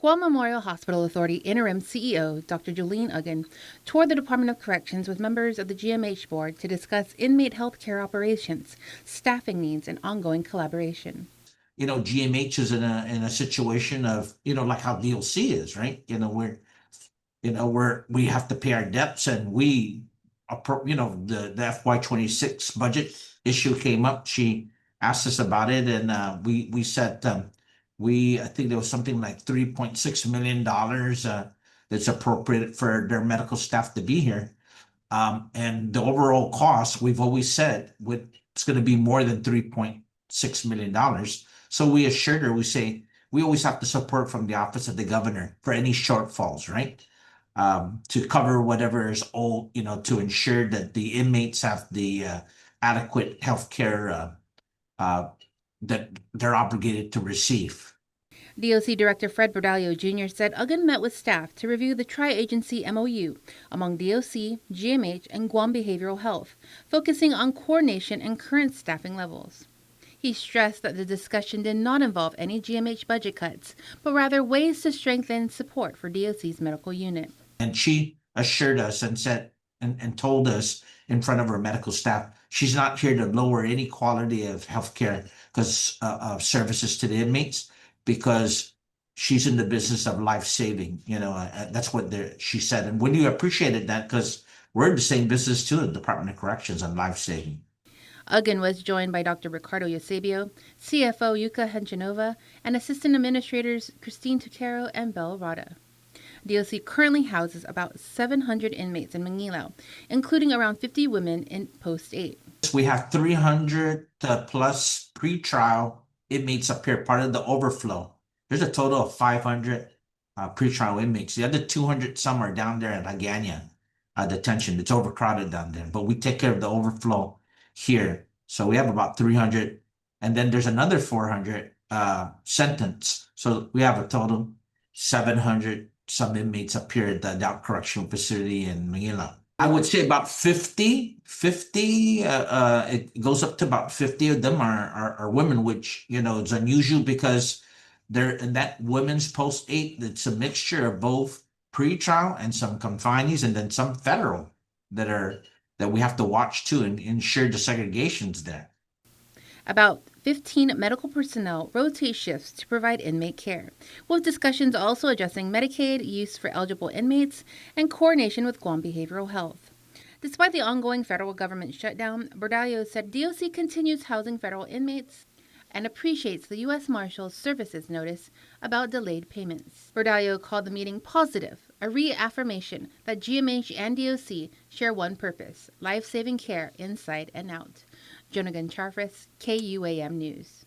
Guam Memorial Hospital Authority Interim CEO Dr. Joleen Aguon toured the Department of Corrections with members of the GMH board to discuss inmate health care operations, staffing needs, and ongoing collaboration. GMH is in a situation of, like how DOC is, right? We have to pay our debts, and the FY26 budget issue came up. She asked us about it, and we said I think there was something like $3.6 million that's appropriate for their medical staff to be here. And the overall cost, we've always said, it's going to be more than $3.6 million. So we assured her, we say, we always have the support from the Office of the Governor for any shortfalls, right? To cover whatever is owed, to ensure that the inmates have the adequate health care that they're obligated to receive. DOC Director Fred Bordallo Jr. said Aguon met with staff to review the tri-agency MOU among DOC, GMH, and Guam Behavioral Health, focusing on coordination and current staffing levels. He stressed that the discussion did not involve any GMH budget cuts, but rather ways to strengthen support for DOC's medical unit. And she assured us and said and told us in front of her medical staff, she's not here to lower any quality of healthcare because of services to the inmates, because she's in the business of life saving. That's what she said. And when you appreciated that, because we're in the same business too, the Department of Corrections, and life saving. Aguon was joined by Dr. Ricardo Eusebio, CFO Yuka Henchanova, and Assistant Administrators Christine Tutero and Belle Rada. DOC currently houses about 700 inmates in Mangilao, including around 50 women in Post 8. We have 300 plus pre-trial inmates up here, part of the overflow. There's a total of 500 pre-trial inmates. The other 200 some are down there at Aganya detention. It's overcrowded down there, but we take care of the overflow here. So we have about 300, and then there's another 400 sentenced. So we have a total 700 some inmates up here at the adult correctional facility in Mangilao. I would say about 50, it goes up to about 50 of them are women, which, it's unusual because they're in that women's Post 8. It's a mixture of both pre-trial and some confinees, and then some federal that we have to watch too and ensure the segregation's there. About 15 medical personnel rotate shifts to provide inmate care, with discussions also addressing Medicaid use for eligible inmates and coordination with Guam Behavioral Health. Despite the ongoing federal government shutdown, Bordallo said DOC continues housing federal inmates and appreciates the U.S. Marshals Service's notice about delayed payments. Bordallo called the meeting positive, a reaffirmation that GMH and DOC share one purpose: life-saving care inside and out. Joleen Aguon, KUAM News.